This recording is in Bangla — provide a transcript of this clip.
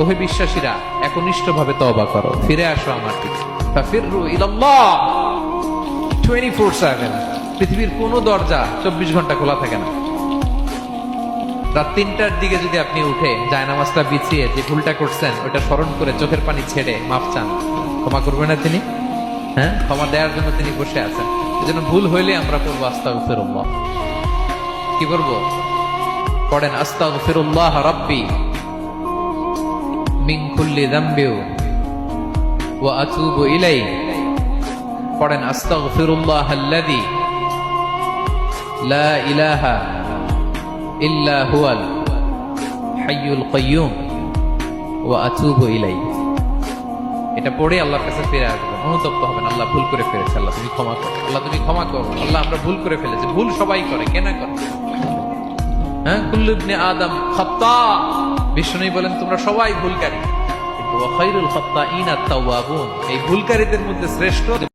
ওহে বিশ্বাসীরা, একনিষ্ঠভাবে তওবা করো, ফিরে আসো আমার দিকে। ফাফিররু ইলাল্লাহ 24/7। পৃথিবীর কোনো দরজা 24 ঘন্টা খোলা থাকে না। রাত 3টার দিকে যদি আপনি উঠে জায়নামাজটা বিছিয়ে যে ভুলটা করছেন ওটা স্মরণ করে চোখের পানি ছেড়ে মাফ চান, ক্ষমা করবেন না তিনি? হ্যাঁ, ক্ষমা দেওয়ার জন্য তিনি বসে আছেন। এজন্য ভুল হইলে আমরা বলবো আস্তাগফিরুল্লাহ। কি করবো? পড়েন আস্তাগফিরুল্লাহ রাব্বি মিন কুল্লি যামবি ওয়া আতুবু ইলাইহি। পড়েন আস্তাগফিরুল্লাহাল্লাযী লা ইলাহা ইল্লা হুয়াল হাইয়ুল কাইয়্যুম ওয়া আতুবু ইলাইহি। এটা পড়ে আল্লাহর কাছে ফিরে আসবেন, অনুতপ্ত হবেন, আল্লাহ ভুল করে ফেলেছে, আল্লাহ তুমি ক্ষমা করো, আল্লাহ তুমি ক্ষমা করো, আল্লাহ আমরা ভুল করে ফেলেছি। ভুল সবাই করে, কে না করে? হ্যাঁ, কুল্লু ইবনে আদম খাত্তা। বিষ্ণু বলেন তোমরা সবাই ভুলকারী, কিন্তু ওয়া খায়রুল খাত্তাইনা আত-তাওয়াবুন। এই ভুলকারীদের মধ্যে শ্রেষ্ঠ